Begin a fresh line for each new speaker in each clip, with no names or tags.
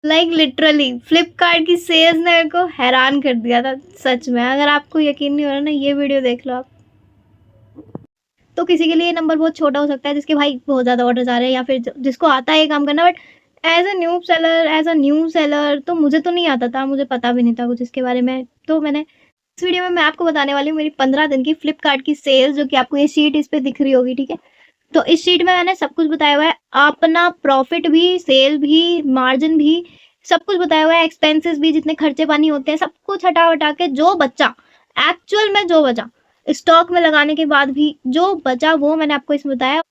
Like literally Flipkart की sales ने मेरे को हैरान कर दिया था सच में। अगर आपको यकीन नहीं हो रहा ना, ये वीडियो देख लो आप। तो किसी के लिए ये नंबर बहुत छोटा हो सकता है, जिसके भाई बहुत ज़्यादा ऑर्डर्स आ रहे हैं, या फिर जिसको आता है ये काम करना, but as a new seller तो मुझे तो नहीं आता था, मुझे पता भी नहीं था कुछ इसके बारे में। तो मैंने इस वीडियो में मैं आपको बताने वाली हूँ मेरी 15 दिन की फ्लिपकार्ट की सेल्स, जो कि आपको ये शीट इस पे दिख रही होगी, ठीक है। तो इस शीट में मैंने सब कुछ बताया हुआ है, अपना प्रॉफिट भी, सेल भी, मार्जिन भी, सब कुछ बताया हुआ है, एक्सपेंसेस भी, जितने खर्चे पानी होते हैं, सब कुछ हटा हटा के जो बचा, एक्चुअल में जो बचा, स्टॉक में लगाने के बाद भी जो बचा, वो मैंने आपको इसमें बताया।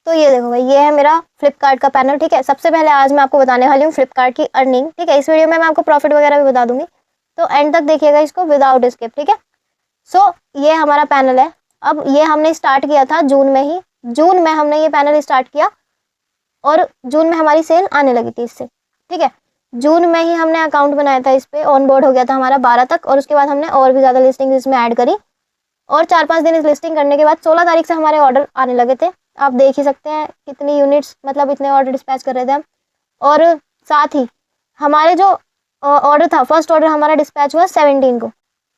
तो ये देखो भाई, ये है मेरा फ्लिपकार्ट का पैनल, ठीक है। सबसे पहले आज मैं आपको बताने वाली हूँ फ्लिपकार्ट की अर्निंग, ठीक है। इस वीडियो में मैं आपको प्रॉफिट वगैरह भी बता दूंगी, तो एंड तक देखिएगा इसको विदाउट स्किप, ठीक है। सो ये हमारा पैनल है। अब ये हमने स्टार्ट किया था जून में ही, जून में हमने ये पैनल स्टार्ट किया और जून में हमारी सेल आने लगी थी इससे, ठीक है। जून में ही हमने अकाउंट बनाया था, इस पे ऑन बोर्ड हो गया था हमारा 12 तक, और उसके बाद हमने और भी ज़्यादा लिस्टिंग इसमें ऐड करी, और 4-5 दिन इस लिस्टिंग करने के बाद 16 तारीख से हमारे ऑर्डर आने लगे थे। आप देख ही सकते हैं कितनी यूनिट्स, मतलब इतने ऑर्डर डिस्पैच कर रहे थे हम। और साथ ही हमारे जो ऑर्डर था, फर्स्ट ऑर्डर हमारा डिस्पैच हुआ 17 को।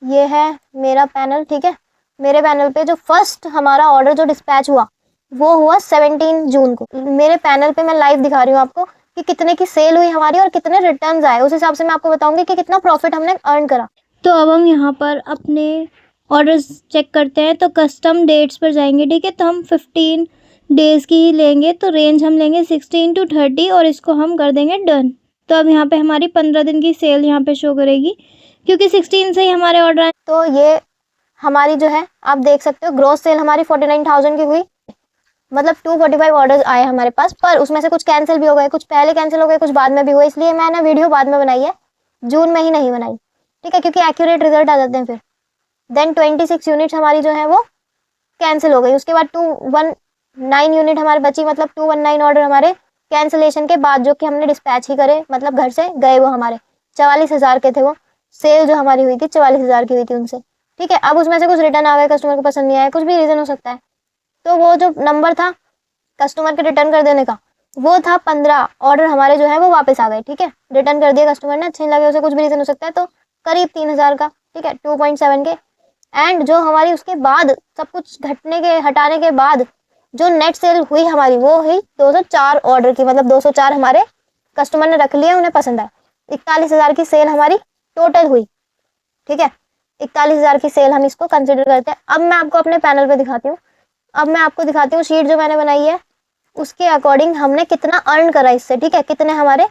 ये है मेरा पैनल, ठीक है। मेरे पैनल पे जो फर्स्ट हमारा ऑर्डर जो डिस्पैच हुआ वो हुआ 17 जून को। मेरे पैनल पे मैं लाइव दिखा रही हूँ आपको कि कितने की सेल हुई हमारी और कितने रिटर्न्स आए, उस हिसाब से मैं आपको बताऊंगी कि कितना प्रॉफिट हमने अर्न करा। तो अब हम यहाँ पर अपने ऑर्डर्स चेक करते हैं, तो कस्टम डेट्स पर जाएंगे, ठीक है। तो हम 15 डेज़ की ही लेंगे, तो रेंज हम लेंगे 16 to 30 और इसको हम कर देंगे डन। तो अब यहाँ पे हमारी 15 दिन की सेल यहाँ पे शो करेगी, क्योंकि 16 से ही हमारे ऑर्डर आए। तो ये हमारी जो है आप देख सकते हो, ग्रॉस सेल हमारी 49,000 की हुई, मतलब 245 ऑर्डर्स आए हमारे पास, पर उसमें से कुछ कैंसिल भी हो गए, कुछ पहले कैंसिल हो गए, कुछ बाद में भी हुए, इसलिए मैंने वीडियो बाद में बनाई है, जून में ही नहीं बनाई, ठीक है, क्योंकि एक्यूरेट रिजल्ट आ जाते हैं फिर। देन 26 यूनिट्स हमारी जो है वो कैंसिल हो गई, उसके बाद 219 यूनिट हमारी बची, मतलब 219 ऑर्डर हमारे कैंसिलेशन के बाद जो कि हमने डिस्पैच ही करे, मतलब घर से गए, वो हमारे 44,000 के थे। वो सेल जो हमारी हुई थी 44,000 की हुई थी उनसे, ठीक है। अब उसमें से कुछ रिटर्न आ गए, कस्टमर को पसंद नहीं आया, कुछ भी रीज़न हो सकता है। तो वो जो नंबर था कस्टमर के रिटर्न कर देने का, वो था 15 ऑर्डर हमारे जो है वो वापस आ गए, ठीक है। रिटर्न कर दिया कस्टमर ने, अच्छे नहीं लगे उसे, कुछ भी रीज़न हो सकता है, तो करीब 3,000 का, ठीक है, 2.7 के। एंड जो हमारी उसके बाद सब कुछ घटने के हटाने के बाद जो नेट सेल हुई हमारी, वो हुई 204 ऑर्डर की, मतलब 204 हमारे कस्टमर ने रख लिए, उन्हें पसंद आए। 41,000 की सेल हमारी टोटल हुई, ठीक है। 41,000 की सेल हम इसको कंसिडर करते हैं। अब मैं आपको अपने पैनल पे दिखाती हूँ, अब मैं आपको दिखाती हूँ शीट जो मैंने बनाई है, उसके अकॉर्डिंग हमने कितना अर्न करा इससे, ठीक है, कितने हमारे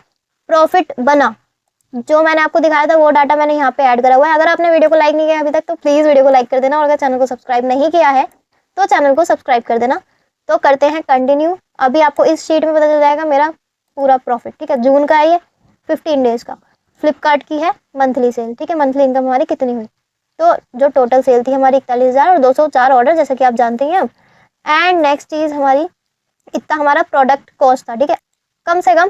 प्रॉफिट बना। जो मैंने आपको दिखाया था वो डाटा मैंने यहाँ पे ऐड करा हुआ है। अगर आपने वीडियो को लाइक नहीं किया अभी तक तो प्लीज़ वीडियो को लाइक कर देना, और अगर चैनल को सब्सक्राइब नहीं किया है तो चैनल को सब्सक्राइब कर देना। तो करते हैं कंटिन्यू। अभी आपको इस शीट में पता चल जाएगा मेरा पूरा प्रॉफिट, ठीक है। जून का है ये, 15 डेज़ का। फ्लिपकार्ट की है मंथली सेल, ठीक है, मंथली इनकम हमारी कितनी हुई। तो जो टोटल सेल थी हमारी 41,000 और 204 ऑर्डर, जैसे कि आप जानते हैं अब। एंड नेक्स्ट चीज़ हमारी, इतना हमारा प्रोडक्ट कॉस्ट था, ठीक है। कम से कम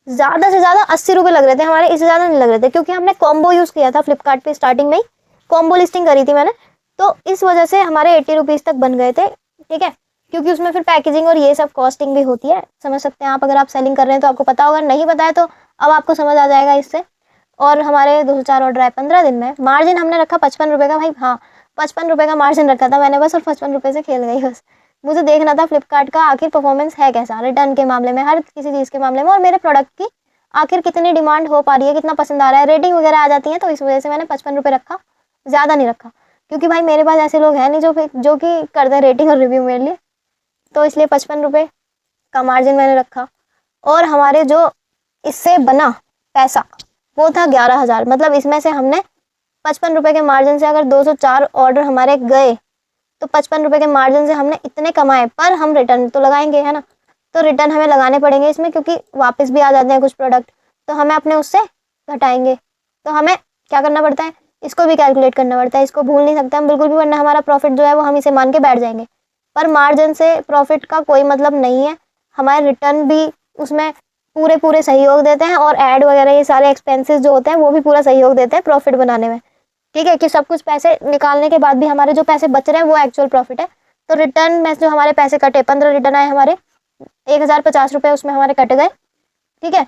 ज़्यादा से ज़्यादा 80 रुपये लग रहे थे हमारे, इससे ज़्यादा नहीं लग रहे थे, क्योंकि हमने कॉम्बो यूज़ किया था फ्लिपकार्ट पे, स्टार्टिंग में ही कॉम्बो लिस्टिंग करी थी मैंने, तो इस वजह से हमारे 80 रुपीज़ तक बन गए थे, ठीक है। क्योंकि उसमें फिर पैकेजिंग और ये सब कॉस्टिंग भी होती है, समझ सकते हैं आप। अगर आप सेलिंग कर रहे हैं तो आपको पता होगा, नहीं पता है तो अब आपको समझ आ जाएगा इससे। और हमारे 204 ऑर्डर आए 15 दिन में। मार्जिन हमने रखा 55 रुपये का भाई, हाँ 55 रुपये का मार्जिन रखा था मैंने बस, और 55 रुपये से खेल गई बस। मुझे देखना था फ्लिपकार्ट का आखिर परफॉर्मेंस है कैसा, रिटर्न के मामले में, हर किसी चीज़ के मामले में, और मेरे प्रोडक्ट की आखिर कितनी डिमांड हो पा रही है, कितना पसंद आ रहा है, रेटिंग वगैरह आ जाती है, तो इस वजह से मैंने 55 रुपये रखा, ज़्यादा नहीं रखा, क्योंकि भाई मेरे पास ऐसे लोग हैं नहीं जो कि कर दें रेटिंग और रिव्यू मेरे लिए, तो इसलिए 55 रुपये का मार्जिन मैंने रखा। और हमारे जो इससे बना पैसा वो था 11,000, मतलब इसमें से हमने 55 रुपये के मार्जिन से, अगर 204 ऑर्डर हमारे गए तो 55 रुपये के मार्जिन से हमने इतने कमाए, पर हम रिटर्न तो लगाएंगे, है ना। तो रिटर्न हमें लगाने पड़ेंगे इसमें, क्योंकि वापस भी आ जाते हैं कुछ प्रोडक्ट, तो हमें अपने उससे घटाएंगे। तो हमें क्या करना पड़ता है, इसको भी कैलकुलेट करना पड़ता है, इसको भूल नहीं सकते हम बिल्कुल भी, वरना हमारा प्रॉफिट जो है वो हम इसे मान के बैठ जाएंगे। पर मार्जिन से प्रॉफिट का कोई मतलब नहीं है, हमारे रिटर्न भी उसमें पूरे पूरे सहयोग देते हैं, और ऐड वगैरह ये सारे एक्सपेंसेस जो होते हैं वो भी पूरा सहयोग देते हैं प्रॉफिट बनाने में, ठीक है। कि सब कुछ पैसे निकालने के बाद भी हमारे जो पैसे बच रहे हैं वो एक्चुअल प्रॉफिट है। तो रिटर्न में जो हमारे पैसे कटे, 15 रिटर्न आए हमारे, 1,050 रुपये उसमें हमारे कट गए, ठीक है।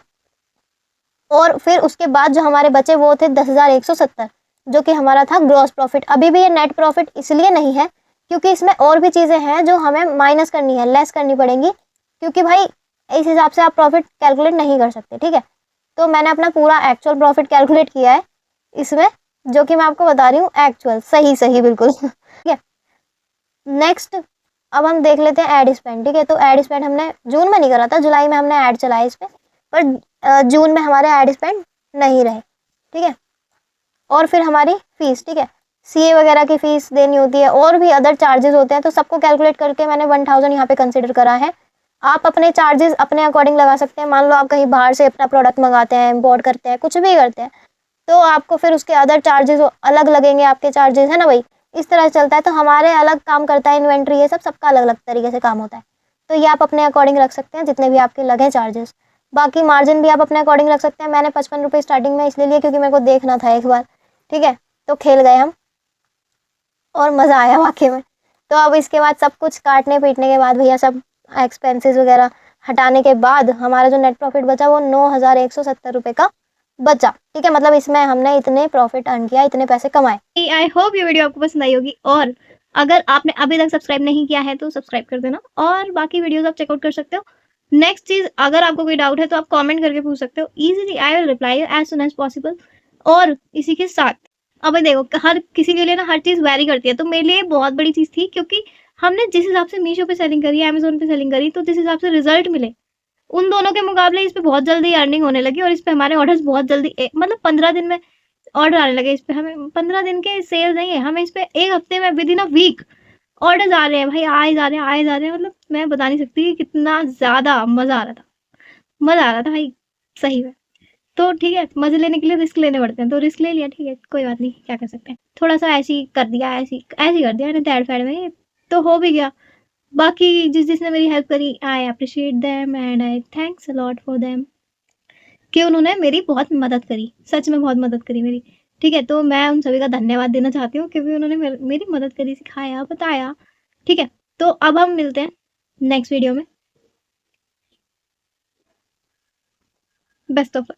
और फिर उसके बाद जो हमारे बचे वो थे 10,170, जो कि हमारा था ग्रॉस प्रॉफिट। अभी भी ये नेट प्रॉफिट इसलिए नहीं है क्योंकि इसमें और भी चीज़ें हैं जो हमें माइनस करनी है, लेस करनी पड़ेंगी, क्योंकि भाई इस हिसाब से आप प्रॉफिट कैलकुलेट नहीं कर सकते, ठीक है। तो मैंने अपना पूरा एक्चुअल प्रॉफिट कैलकुलेट किया है इसमें, जो कि मैं आपको बता रही हूँ एक्चुअल, सही सही बिल्कुल ठीक है। नेक्स्ट अब हम देख लेते हैं एड स्पेंड, ठीक है। तो एड स्पेंड हमने जून में नहीं करा था, जुलाई में हमने ऐड चलाया इस पर, पर जून में हमारे ऐड स्पेंड नहीं रहे, ठीक है। और फिर हमारी फीस, ठीक है, सीए वगैरह की फीस देनी होती है और भी अदर चार्जेस होते हैं, तो सबको कैलकुलेट करके मैंने 1000 यहाँ पे कंसिडर करा है। आप अपने चार्जेस अपने अकॉर्डिंग लगा सकते हैं। मान लो आप कहीं बाहर से अपना प्रोडक्ट मंगाते हैं, इम्पोर्ट करते हैं, कुछ भी करते हैं, तो आपको फिर उसके अदर चार्जेस अलग लगेंगे, आपके चार्जेस है ना भाई, इस तरह से चलता है। तो हमारे अलग काम करता है इन्वेंट्री, ये सब सबका अलग अलग तरीके से काम होता है। तो ये आप अपने अकॉर्डिंग रख सकते हैं जितने भी आपके लगे चार्जेस। बाकी मार्जिन भी आप अपने अकॉर्डिंग रख सकते हैं। मैंने 55 रुपये स्टार्टिंग में इसलिए लिए क्योंकि मेरे को देखना था एक बार, ठीक है। तो खेल गए हम और मज़ा आया वाकई में। तो अब इसके बाद सब कुछ काटने पीटने के बाद भैया, सब एक्सपेंसेस वगैरह हटाने के बाद हमारा जो नेट प्रॉफिट बचा वो 9,170 रुपये का बचा, ठीक है। मतलब इसमें हमने इतने प्रॉफिट अर्न किया, इतने पैसे कमाए।
आई होप ये वीडियो आपको पसंद आई होगी, और अगर आपने अभी तक सब्सक्राइब नहीं किया है तो सब्सक्राइब कर देना, और बाकी वीडियोस आप चेकआउट कर सकते हो। नेक्स्ट चीज़, अगर आपको कोई डाउट है तो आप कमेंट करके पूछ सकते हो, easily I will reply as soon as possible. और इसी के साथ अब देखो, हर किसी के लिए ना हर चीज़ वैरी करती है, तो मेरे लिए बहुत बड़ी चीज़ थी, क्योंकि हमने जिस हिसाब से मीशो पे सेलिंग करी, अमेजोन पे सेलिंग करी, तो जिस हिसाब से रिजल्ट मिले उन दोनों के मुकाबले इस पे बहुत जल्दी अर्निंग होने लगी, और इस पे हमारे ऑर्डर्स बहुत जल्दी मतलब 15 दिन में ऑर्डर आने लगे। इस पे हमें 15 दिन के सेल नहीं है, हमें इस पे एक हफ्ते में within a week orders आ रहे हैं भाई, आए जा रहे हैं आए जा रहे हैं। मतलब मैं बता नहीं सकती कि कितना ज़्यादा मज़ा आ रहा था, मज़ा आ रहा था भाई, सही में। तो ठीक है, मज़े लेने के लिए रिस्क लेने पड़ते हैं, तो रिस्क ले लिया, ठीक है, कोई बात नहीं, क्या कर सकते हैं। थोड़ा सा ऐसे ही कर दिया, ऐसे ही कर दिया मैंने तैड़ फैड़ में, तो हो भी गया। बाकी जिसने मेरी हेल्प करी, I appreciate them and I thanks a lot for them, कि उन्होंने मेरी बहुत मदद करी, सच में बहुत मदद करी मेरी, ठीक है। तो मैं उन सभी का धन्यवाद देना चाहती हूँ, क्योंकि उन्होंने मेरी मदद करी, सिखाया, बताया, ठीक है। तो अब हम मिलते हैं नेक्स्ट वीडियो में। Best of